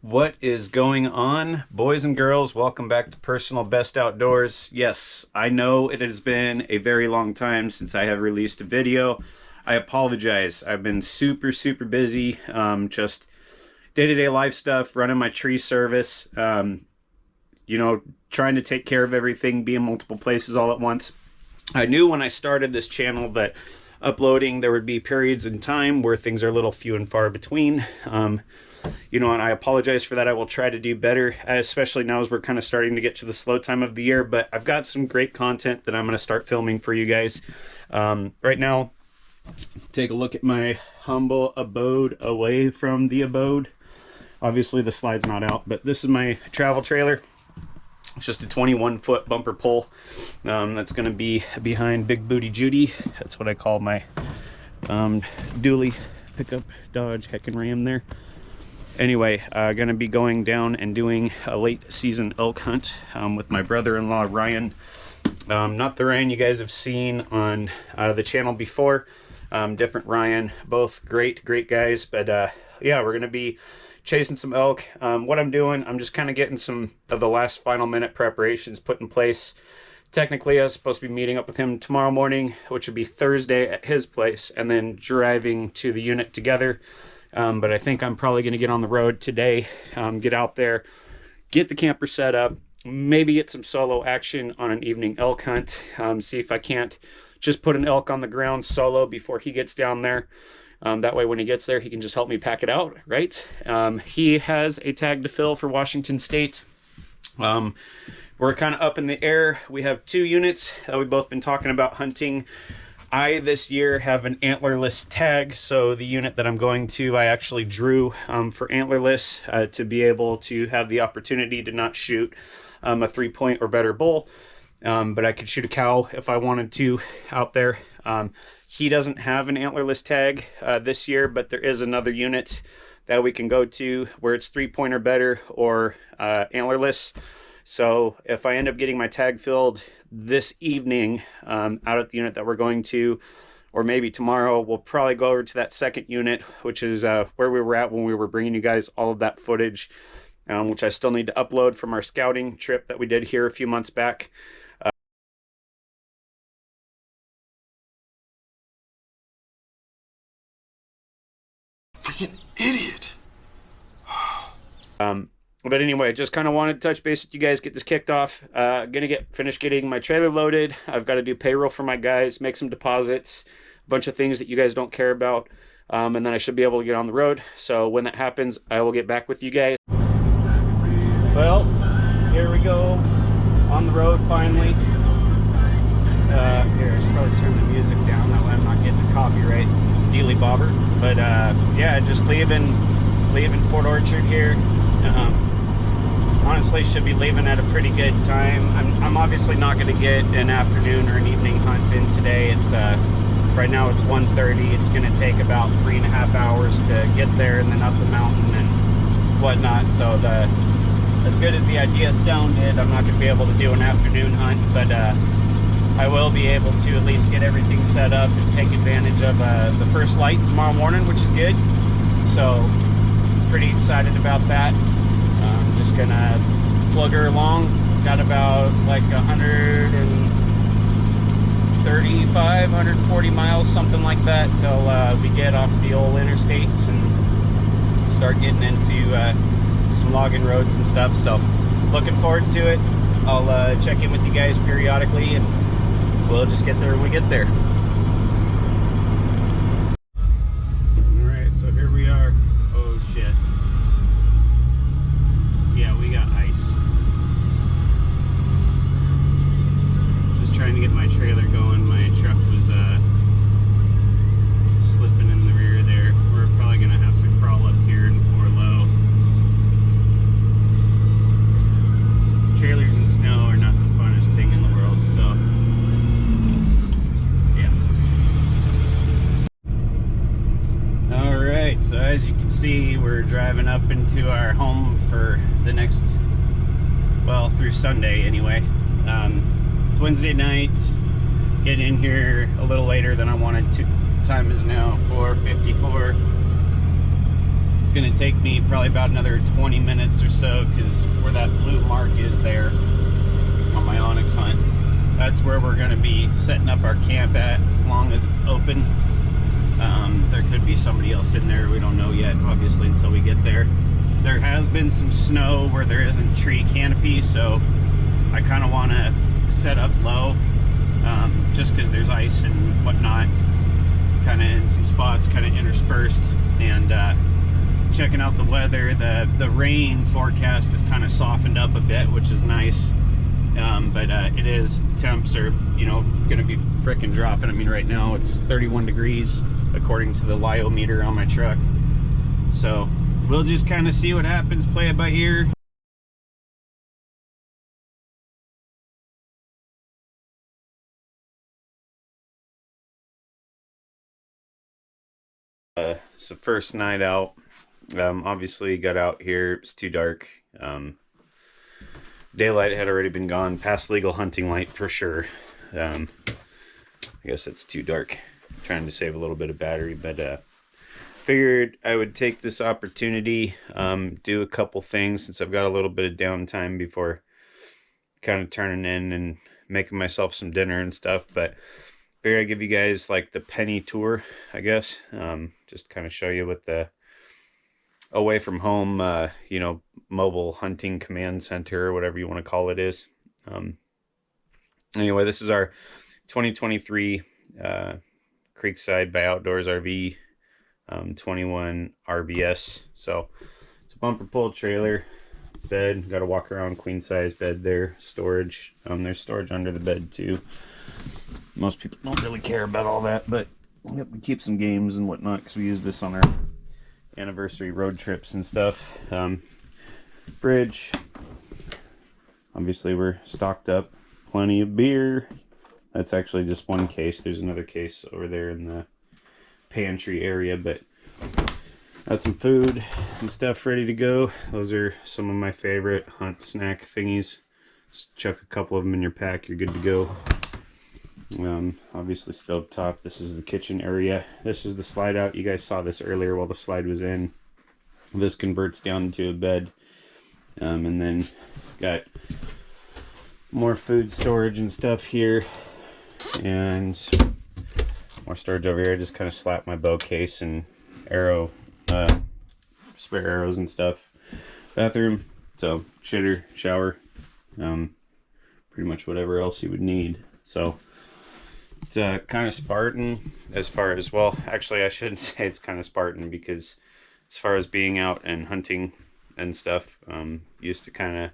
What is going on, boys and girls? Welcome back to Personal Best Outdoors. Yes, I know it has been a very long time since I have released a video. I apologize. I've been super busy, just day-to-day life stuff, running my tree service, trying to take care of everything, be in multiple places all at once. I knew when I started this channel that uploading there would be periods in time where things are a little few and far between. And I apologize for that. I will try to do better, especially now as we're kind of starting to get to the slow time of the year. But I've got some great content that I'm going to start filming for you guys. Right now, take a look at my humble abode away from the abode. Obviously, the slide's not out, but this is my travel trailer. It's just a 21-foot bumper pole. That's going to be behind Big Booty Judy. That's what I call my dually pickup Dodge Heck and Ram there. Anyway, gonna be going down and doing a late season elk hunt with my brother-in-law Ryan. Not the Ryan you guys have seen on the channel before. Different Ryan, both great guys. But yeah, we're gonna be chasing some elk. What I'm doing, I'm just kind of getting some of the last final minute preparations put in place. Technically, I was supposed to be meeting up with him tomorrow morning, which would be Thursday at his place, and then driving to the unit together. But I think I'm probably going to get on the road today, get out there, get the camper set up, maybe get some solo action on an evening elk hunt, see if I can't just put an elk on the ground solo before he gets down there. That way when he gets there, he can just help me pack it out, right? He has a tag to fill for Washington State. We're kind of up in the air. We have two units that we've both been talking about hunting. I, this year, have an antlerless tag, so the unit that I'm going to, I actually drew for antlerless to be able to have the opportunity to not shoot a 3-point or better bull, but I could shoot a cow if I wanted to out there. He doesn't have an antlerless tag this year, but there is another unit that we can go to where it's 3-point or better or antlerless. So if I end up getting my tag filled this evening out at the unit that we're going to, or maybe tomorrow, we'll probably go over to that second unit, which is where we were at when we were bringing you guys all of that footage, which I still need to upload from our scouting trip that we did here a few months back. Freaking idiot. But anyway, just kind of wanted to touch base with you guys, get this kicked off. Gonna finish getting my trailer loaded. I've got to do payroll for my guys, make some deposits, a bunch of things that you guys don't care about. And then I should be able to get on the road. So when that happens, I will get back with you guys. Well, here we go on the road finally. Here, I should probably turn the music down. That way I'm not getting a copyright dealy bobber. But yeah, just leaving Port Orchard here. Honestly, should be leaving at a pretty good time. I'm obviously not going to get an afternoon or an evening hunt in today. It's right now it's 1:30. It's going to take about 3.5 hours to get there and then up the mountain and whatnot. So as good as the idea sounded, I'm not going to be able to do an afternoon hunt, but I will be able to at least get everything set up and take advantage of the first light tomorrow morning, which is good. So pretty excited about that. Just gonna plug her along. Got about like 135, 140 miles, something like that, till we get off the old interstates and start getting into some logging roads and stuff. So looking forward to it. I'll check in with you guys periodically, and we'll just get there when we get there. All right, so here we are. Oh shit. Yeah, we got ice. Just trying to get my trailer going. My truck was slipping in the rear there. We're probably gonna have to crawl up here and pour low. Trailers in snow are not the funnest thing in the world, so yeah. Alright, so as you can see, we're driving up into our home for the next, well, through Sunday anyway. It's Wednesday night, getting in here a little later than I wanted to. Time is now 4:54. It's going to take me probably about another 20 minutes or so, because where that blue mark is there on my onyx hunt, that's where we're going to be setting up our camp at, as long as it's open. There could be somebody else in there, we don't know yet, obviously, until we get there. There has been some snow where there isn't tree canopy, so I kind of want to set up low, just because there's ice and whatnot, kind of in some spots, kind of interspersed. And checking out the weather, the rain forecast is kind of softened up a bit, which is nice. But it is, temps are, you know, gonna be frickin' dropping. I mean, right now it's 31 degrees according to the Lyometer on my truck. So we'll just kind of see what happens, play it by ear. It's the first night out. Obviously got out here, it's too dark. Daylight had already been gone, past legal hunting light for sure. I guess it's too dark. Trying to save a little bit of battery, but figured I would take this opportunity, do a couple things since I've got a little bit of downtime before kind of turning in and making myself some dinner and stuff. But figured I'd give you guys like the penny tour, I guess. Just kind of show you what the away from home, you know, mobile hunting command center or whatever you want to call it is. Anyway, this is our 2023 Creekside by Outdoors RV 21 RVS. So it's a bumper pull trailer, bed, got to walk around, queen size bed there, storage. There's storage under the bed too. Most people don't really care about all that, but yep, we keep some games and whatnot because we use this on our anniversary road trips and stuff. Fridge, obviously we're stocked up, plenty of beer. That's actually just one case. There's another case over there in the pantry area, but got some food and stuff ready to go. Those are some of my favorite hunt snack thingies. Just chuck a couple of them in your pack, you're good to go. Obviously stovetop. This is the kitchen area. This is the slide out. You guys saw this earlier while the slide was in. This converts down to a bed. And then got more food storage and stuff here. And more storage over here. I just kind of slapped my bow case and arrow, spare arrows and stuff. Bathroom. So shitter, shower, pretty much whatever else you would need. So it's kind of Spartan as far as, well, actually I shouldn't say it's kind of Spartan, because as far as being out and hunting and stuff, used to kind of,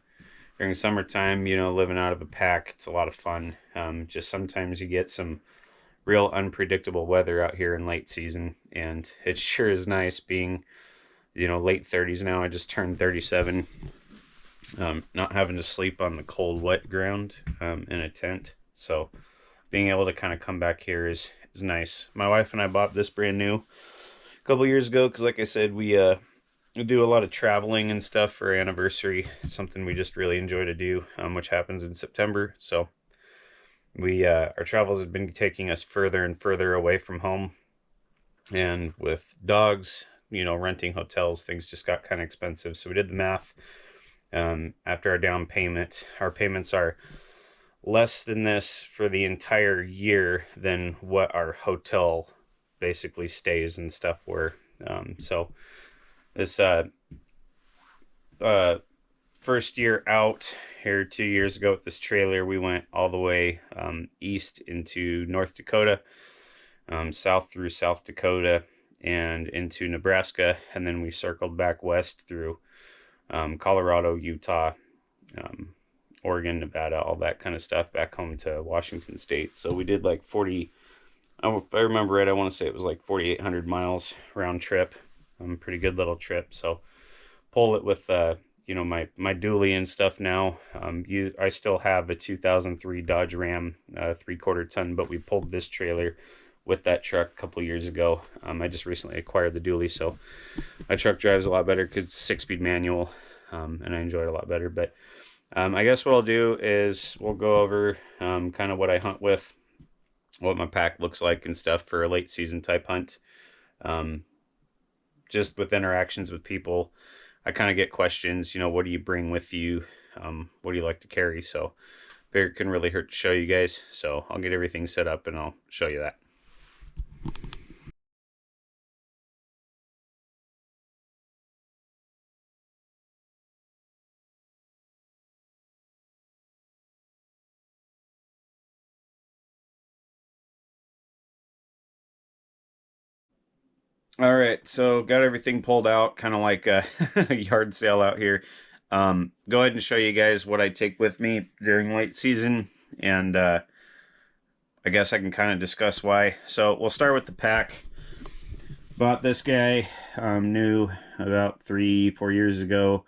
during summertime, you know, living out of a pack, it's a lot of fun. Just sometimes you get some real unpredictable weather out here in late season, and it sure is nice being, you know, late 30s now. I just turned 37. Not having to sleep on the cold, wet ground in a tent. So being able to kind of come back here is nice. My wife and I bought this brand new a couple years ago because, like I said, we do a lot of traveling and stuff for our anniversary. It's something we just really enjoy to do, which happens in September. So we our travels have been taking us further and further away from home. And with dogs, you know, renting hotels, things just got kind of expensive. So we did the math. After our down payment, our payments are less than this for the entire year than what our hotel basically stays and stuff were. So this first year out here 2 years ago with this trailer, we went all the way east into North Dakota, south through South Dakota and into Nebraska, and then we circled back west through Colorado, Utah, Oregon, Nevada, all that kind of stuff, back home to Washington State. So we did like 40, if I remember right, I want to say it was like 4,800 miles round trip. Pretty good little trip. So pull it with, you know, my dually and stuff now. I still have a 2003 Dodge Ram 3/4 ton, but we pulled this trailer with that truck a couple years ago. I just recently acquired the dually, so my truck drives a lot better because it's 6-speed manual, and I enjoy it a lot better. But I guess what I'll do is we'll go over kind of what I hunt with, what my pack looks like and stuff for a late season type hunt. just with interactions with people, I kind of get questions, you know, what do you bring with you? What do you like to carry? So figure it couldn't really hurt to show you guys. So I'll get everything set up and I'll show you that. All right, so got everything pulled out, kind of like a yard sale out here. Go ahead and show you guys what I take with me during late season, and I guess I can kind of discuss why. So we'll start with the pack. Bought this guy new about 3-4 years ago.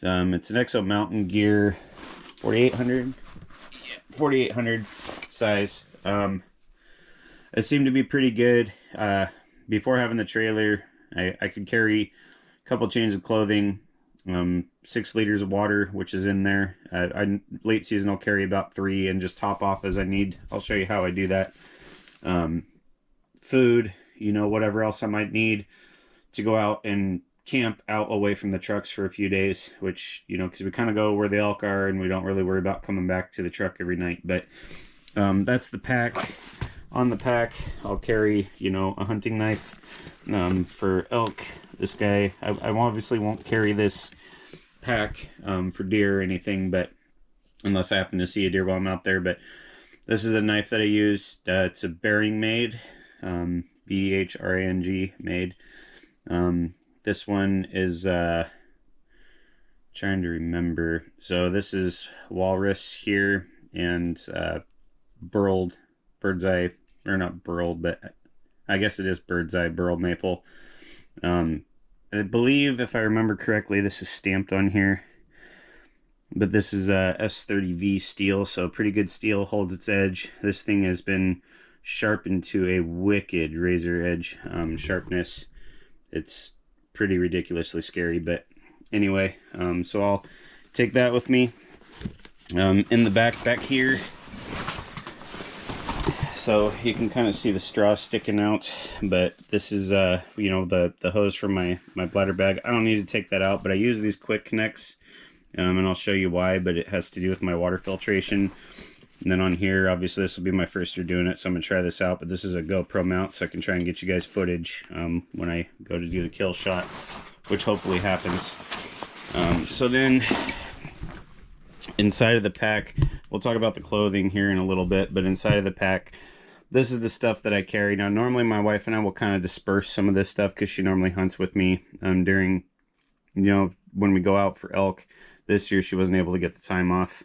It's an Exo Mountain Gear 4800. Yeah, 4800 size. It seemed to be pretty good. Before having the trailer, I could carry a couple chains of clothing, 6 liters of water, which is in there. Late season, I'll carry about 3 and just top off as I need. I'll show you how I do that. Food, you know, whatever else I might need to go out and camp out away from the trucks for a few days, which, you know, because we kind of go where the elk are and we don't really worry about coming back to the truck every night. But that's the pack. On the pack, I'll carry, you know, a hunting knife for elk. This guy, I obviously won't carry this pack for deer or anything, but unless I happen to see a deer while I'm out there. But this is a knife that I use. It's a Behring made, Behring made. This one is trying to remember. So this is walrus here and burled bird's eye. Or not burled, but I guess it is bird's eye burl maple. I believe, if I remember correctly, this is stamped on here. But this is S30V steel, so pretty good steel, holds its edge. This thing has been sharpened to a wicked razor edge sharpness. It's pretty ridiculously scary, but anyway, so I'll take that with me. In the back here, so you can kind of see the straw sticking out, but this is you know, the hose from my bladder bag. I don't need to take that out, but I use these quick connects, and I'll show you why, but it has to do with my water filtration. And then on here, obviously this will be my first year doing it, so I'm gonna try this out, but this is a GoPro mount, so I can try and get you guys footage when I go to do the kill shot, which hopefully happens. So then inside of the pack, we'll talk about the clothing here in a little bit, but inside of the pack, this is the stuff that I carry. Now, normally my wife and I will kind of disperse some of this stuff because she normally hunts with me during, you know, when we go out for elk. This year she wasn't able to get the time off.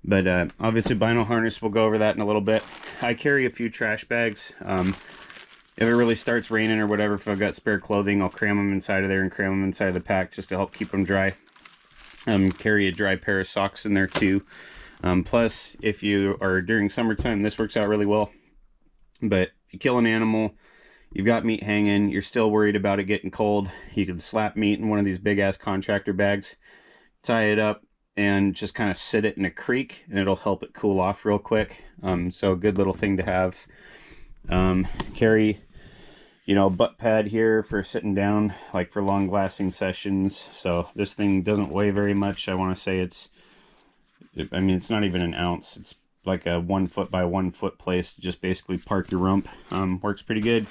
But obviously bino harness, we'll go over that in a little bit. I carry a few trash bags. If it really starts raining or whatever, if I've got spare clothing, I'll cram them inside of there and cram them inside of the pack just to help keep them dry. Carry a dry pair of socks in there too. Plus, if you are during summertime, this works out really well. But if you kill an animal, you've got meat hanging, you're still worried about it getting cold, you can slap meat in one of these big ass contractor bags, tie it up, and just kind of sit it in a creek, and it'll help it cool off real quick. So a good little thing to have. Carry, you know, butt pad here for sitting down, like for long glassing sessions. So this thing doesn't weigh very much. I want to say it's not even an ounce. It's like a 1 foot by 1 foot place to just basically park your rump. Works pretty good.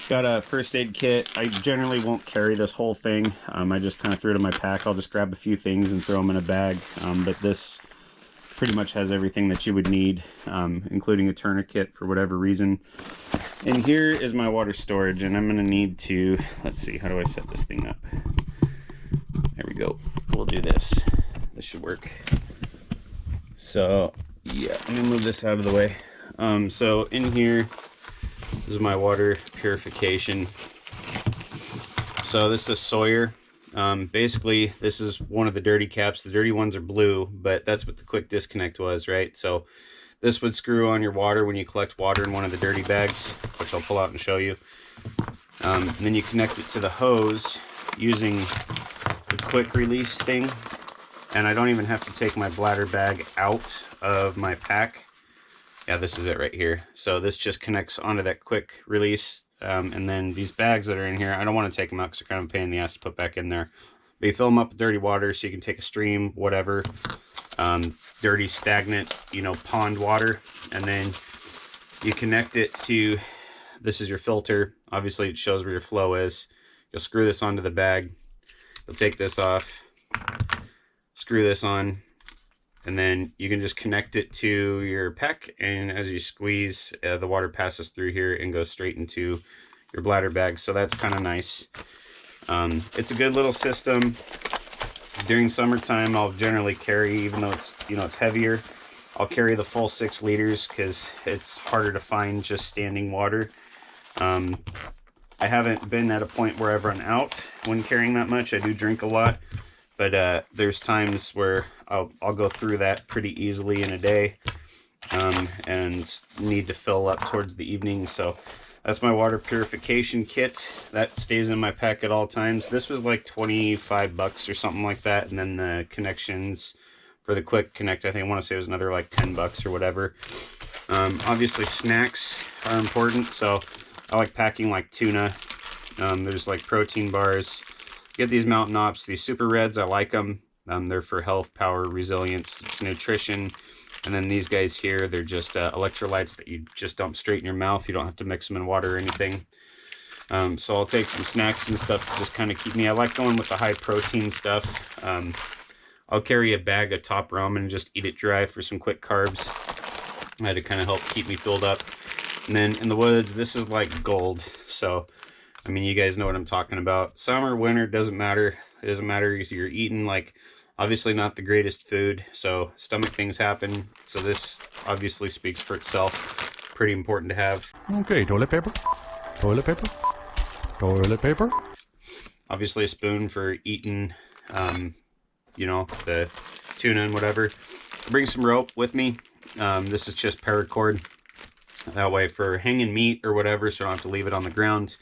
Got a first aid kit. I generally won't carry this whole thing. I just kind of threw it in my pack. I'll just grab a few things and throw them in a bag. But this pretty much has everything that you would need, including a tourniquet for whatever reason. And here is my water storage, and I'm going to need to, let's see, how do I set this thing up? There we go. We'll do this. This should work. So yeah, let me move this out of the way. So in here is my water purification. So this is Sawyer. Basically, this is one of the dirty caps. The dirty ones are blue, but that's what the quick disconnect was, right? So this would screw on your water when you collect water in one of the dirty bags, which I'll pull out and show you. And then you connect it to the hose using the quick release thing. And I don't even have to take my bladder bag out of my pack. Yeah, this is it right here. So this just connects onto that quick release And then these bags that are in here, I don't want to take them out because they're kind of a pain in the ass to put back in there. But you fill them up with dirty water so you can take a stream, whatever, dirty, stagnant, you know, pond water. And then you connect it to, this is your filter. Obviously it shows where your flow is. You'll screw this onto the bag. You'll take this off, screw this on, and then you can just connect it to your PEC, and as you squeeze, the water passes through here and goes straight into your bladder bag. So that's kind of nice. It's a good little system. During summertime, I'll generally carry, even though it's, you know, it's heavier, I'll carry the full 6 liters because it's harder to find just standing water. I haven't been at a point where I've run out when carrying that much. I do drink a lot, but there's times where I'll go through that pretty easily in a day, and need to fill up towards the evening. So that's my water purification kit. That stays in my pack at all times. This was like 25 bucks or something like that, and then the connections for the quick connect, I think I want to say it was another like 10 bucks or whatever. Obviously snacks are important, so I like packing like tuna. There's like protein bars. Get these Mountain Ops, these Super Reds, I like them. They're for health, power, resilience, it's nutrition. And then these guys here, they're just electrolytes that you just dump straight in your mouth. You don't have to mix them in water or anything. So I'll take some snacks and stuff to just kind of keep me. I like going with the high protein stuff. I'll carry a bag of top ramen and just eat it dry for some quick carbs to kind of help keep me filled up. And then in the woods, this is like gold. So, I mean, you guys know what I'm talking about. Summer, winter, doesn't matter. It doesn't matter if you're eating, like, obviously not the greatest food. So stomach things happen. So this obviously speaks for itself. Pretty important to have. Okay, toilet paper, toilet paper, toilet paper. Obviously a spoon for eating, you know, the tuna and whatever. Bring some rope with me. This is just paracord. That way for hanging meat or whatever, so I don't have to leave it on the ground.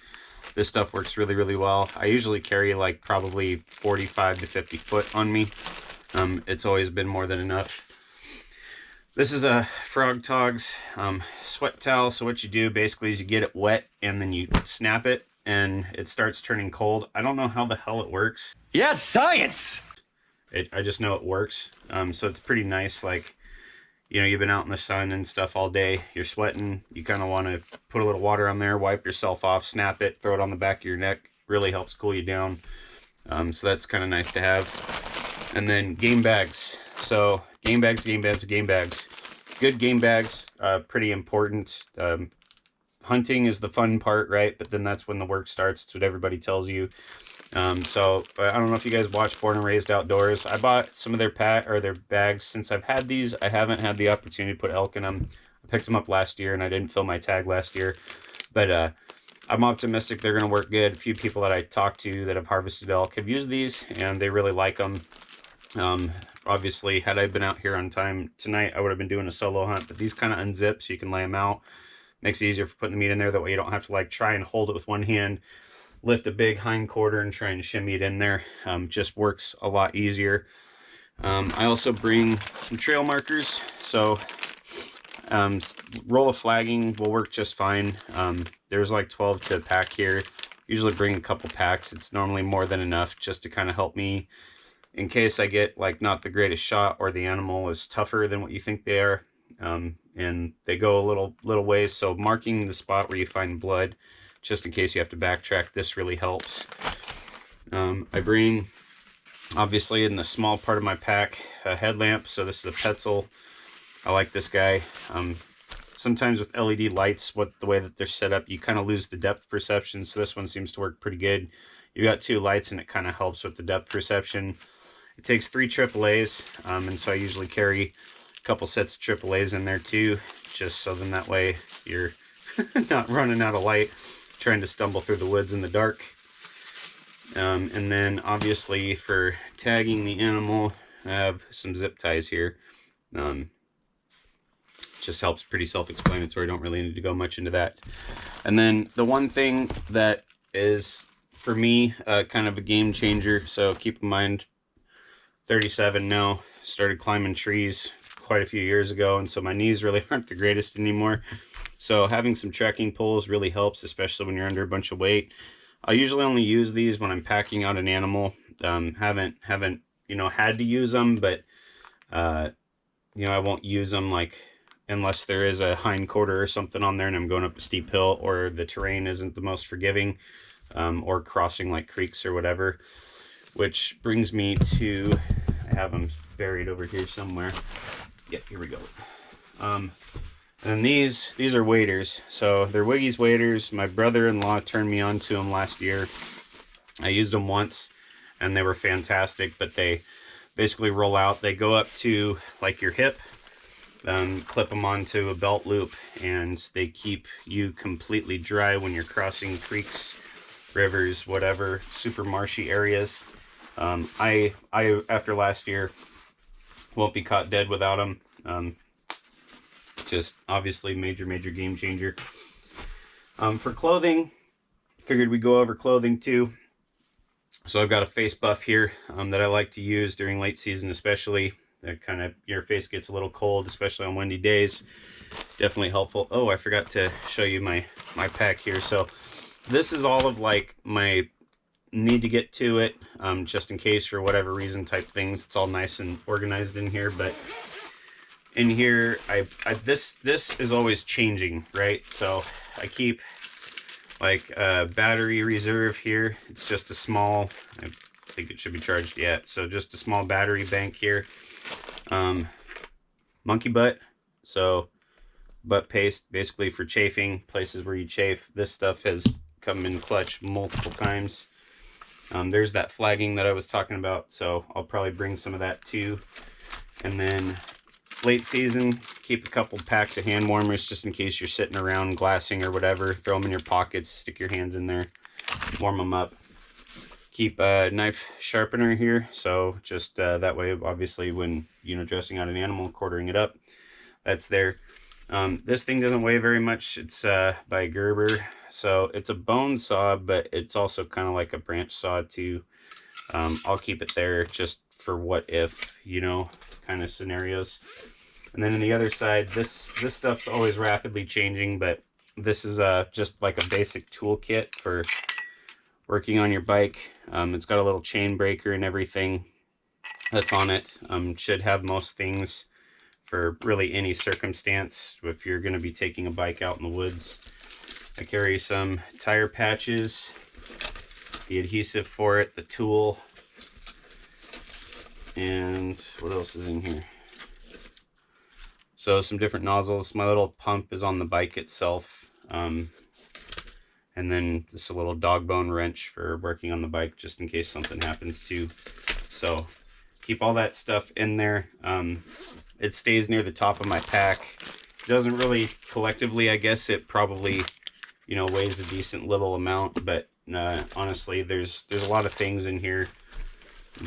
This stuff works really, really well. I usually carry like probably 45 to 50 foot on me. It's always been more than enough. This is a Frog Togs sweat towel. So what you do basically is you get it wet and then you snap it and it starts turning cold. I don't know how the hell it works. Yes, science! I just know it works. So it's pretty nice. Like, you know, you've been out in the sun and stuff all day, you're sweating, you kind of want to put a little water on there, wipe yourself off, snap it, throw it on the back of your neck. Really helps cool you down. So that's kind of nice to have. And then game bags. So game bags. Good game bags, pretty important. Hunting is the fun part, right? But then that's when the work starts. It's what everybody tells you. So I don't know if you guys watch Born and Raised Outdoors. I bought some of their their bags. Since I've had these, I haven't had the opportunity to put elk in them. I picked them up last year and I didn't fill my tag last year, but I'm optimistic they're going to work good. A few people that I talked to that have harvested elk have used these and they really like them. Obviously, had I been out here on time tonight, I would have been doing a solo hunt, but these kind of unzip so you can lay them out. Makes it easier for putting the meat in there. That way you don't have to like try and hold it with one hand, lift a big hind quarter and try and shimmy it in there. Just works a lot easier. I also bring some trail markers. So roll of flagging will work just fine. There's like 12 to a pack here. Usually bring a couple packs. It's normally more than enough just to kind of help me in case I get like not the greatest shot or the animal is tougher than what you think they are. And they go a little ways. So marking the spot where you find blood, just in case you have to backtrack, this really helps. I bring, obviously in the small part of my pack, a headlamp. So this is a Petzl. I like this guy. Sometimes with LED lights, the way that they're set up, you kind of lose the depth perception. So this one seems to work pretty good. You got 2 lights and it kind of helps with the depth perception. It takes 3 AAAs, and so I usually carry a couple sets of AAAs in there too, just so then that way you're not running out of light, trying to stumble through the woods in the dark. And then obviously for tagging the animal, I have some zip ties here. Just helps, pretty self-explanatory, don't really need to go much into that. And then the one thing that is for me kind of a game changer, so keep in mind 37 now, started climbing trees quite a few years ago, and so my knees really aren't the greatest anymore. So having some trekking poles really helps, especially when you're under a bunch of weight. I usually only use these when I'm packing out an animal. Haven't had to use them, but I won't use them like unless there is a hind quarter or something on there and I'm going up a steep hill or the terrain isn't the most forgiving, or crossing like creeks or whatever. Which brings me to, I have them buried over here somewhere. Yeah, here we go. And these are waders. So they're Wiggy's waders. My brother-in-law turned me on to them last year. I used them once and they were fantastic, but they basically roll out. They go up to like your hip, clip them onto a belt loop, and they keep you completely dry when you're crossing creeks, rivers, whatever, super marshy areas. I after last year won't be caught dead without them. Just obviously major game changer. For clothing, figured we'd go over clothing too. So I've got a face buff here that I like to use during late season, especially. That kind of, your face gets a little cold, especially on windy days. Definitely helpful. Oh, I forgot to show you my pack here. So this is all of like my need to get to it, just in case for whatever reason type things. It's all nice and organized in here, but in here, this is always changing, right? So I keep like a battery reserve here. It's just a small, I think it should be charged yet. So just a small battery bank here. Monkey butt. So butt paste, basically for chafing, places where you chafe. This stuff has come in clutch multiple times. There's that flagging that I was talking about. So I'll probably bring some of that too. And then late season, keep a couple packs of hand warmers just in case you're sitting around glassing or whatever. Throw them in your pockets, stick your hands in there, warm them up. Keep a knife sharpener here, so just that way, obviously, when dressing out an animal, quartering it up, that's there. This thing doesn't weigh very much. It's by Gerber, so it's a bone saw, but it's also kind of like a branch saw too. I'll keep it there just for what if, kind of scenarios. And then on the other side, this stuff's always rapidly changing, but this is just like a basic toolkit for working on your bike. It's got a little chain breaker and everything that's on it. Should have most things for really any circumstance if you're going to be taking a bike out in the woods. I carry some tire patches, the adhesive for it, the tool, and what else is in here? So some different nozzles. My little pump is on the bike itself. And then just a little dog bone wrench for working on the bike just in case something happens too. So keep all that stuff in there. It stays near the top of my pack. It doesn't really collectively, I guess it probably, weighs a decent little amount, but honestly, there's a lot of things in here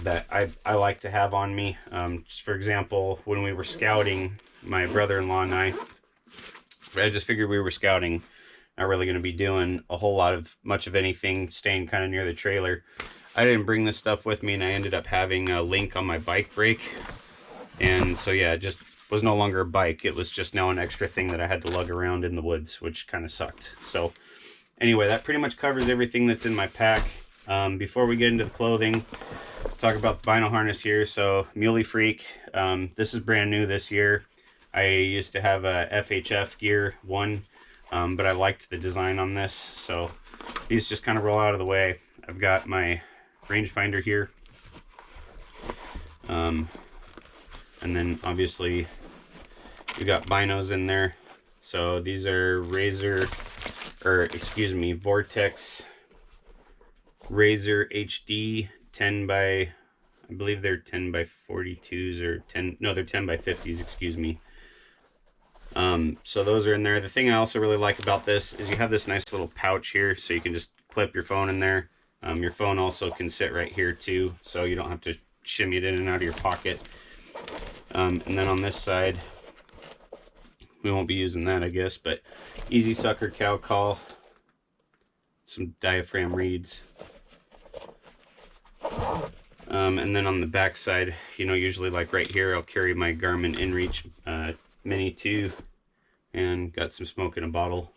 that I like to have on me. Just for example, when we were scouting, my brother-in-law and I just figured we were scouting, not really going to be doing a whole lot of much of anything, staying kind of near the trailer. I didn't bring this stuff with me, and I ended up having a link on my bike brake. And so yeah, it just was no longer a bike. It was just now an extra thing that I had to lug around in the woods, which kind of sucked. So anyway, that pretty much covers everything that's in my pack. Before we get into the clothing, talk about the vinyl harness here. So Muley Freak, this is brand new this year. I used to have a FHF Gear 1, but I liked the design on this, so these just kind of roll out of the way. I've got my rangefinder here, and then obviously we got binos in there. So these are Vortex Razor HD 10 by, I believe they're 10 by 42s or they're 10 by 50s, excuse me. So those are in there. The thing I also really like about this is you have this nice little pouch here, so you can just clip your phone in there. Your phone also can sit right here too, so you don't have to shimmy it in and out of your pocket. And then on this side, we won't be using that, I guess, but Easy Sucker cow call, some diaphragm reeds. And then on the back side, usually like right here, I'll carry my Garmin InReach Mini 2, and got some smoke in a bottle.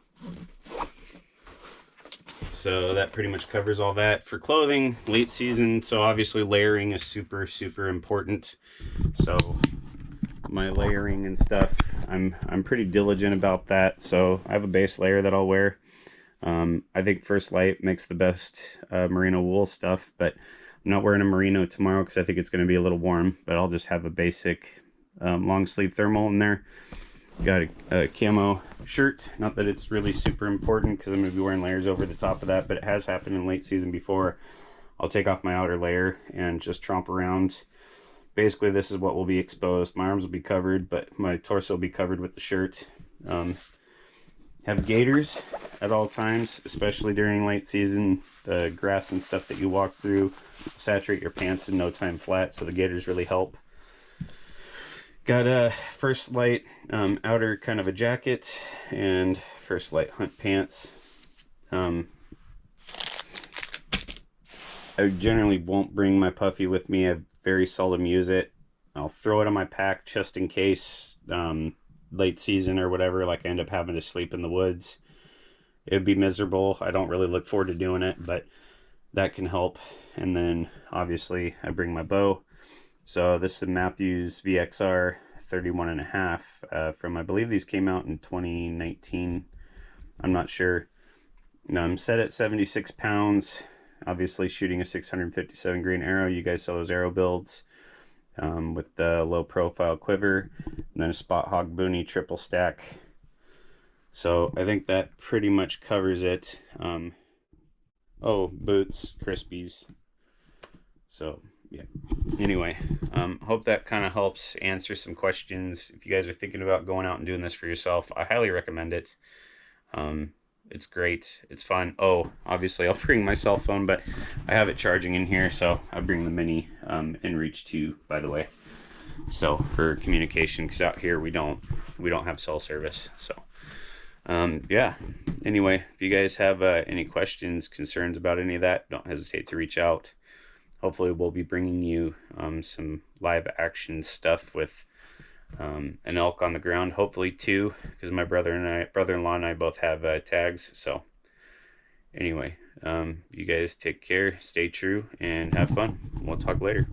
So that pretty much covers all that. For clothing, late season, so obviously layering is super, super important. So my layering and stuff, I'm pretty diligent about that. So I have a base layer that I'll wear. I think First Light makes the best merino wool stuff, but I'm not wearing a merino tomorrow because I think it's going to be a little warm, but I'll just have a basic long sleeve thermal in there. Got a camo shirt, not that it's really super important because I'm going to be wearing layers over the top of that, but it has happened in late season before. I'll take off my outer layer and just tromp around. Basically, this is what will be exposed. My arms will be covered, but my torso will be covered with the shirt. Have gaiters at all times, especially during late season. The grass and stuff that you walk through saturate your pants in no time flat, so the gaiters really help. Got a First Light outer kind of a jacket and First Light hunt pants. I generally won't bring my puffy with me. I very seldom use it. I'll throw it on my pack just in case late season or whatever, like I end up having to sleep in the woods. It would be miserable. I don't really look forward to doing it, but that can help. And then obviously I bring my bow. So this is a Matthews VXR 31.5 from, I believe these came out in 2019. I'm not sure. I'm set at 76 pounds. Obviously shooting a 657 grain arrow. You guys saw those arrow builds with the low profile quiver, and then a Spot Hog Boonie triple stack. So I think that pretty much covers it. Oh, boots, Crispies. So yeah, anyway, hope that kind of helps answer some questions. If you guys are thinking about going out and doing this for yourself, I highly recommend it. It's great. It's fun. Oh, obviously I'll bring my cell phone, but I have it charging in here, so I'll bring the mini inReach 2, by the way. So for communication, because out here we don't have cell service. So yeah. Anyway, if you guys have any questions, concerns about any of that, don't hesitate to reach out. Hopefully we'll be bringing you some live action stuff with an elk on the ground, hopefully two, because my brother-in-law and I both have tags. So anyway, you guys take care, stay true, and have fun. We'll talk later.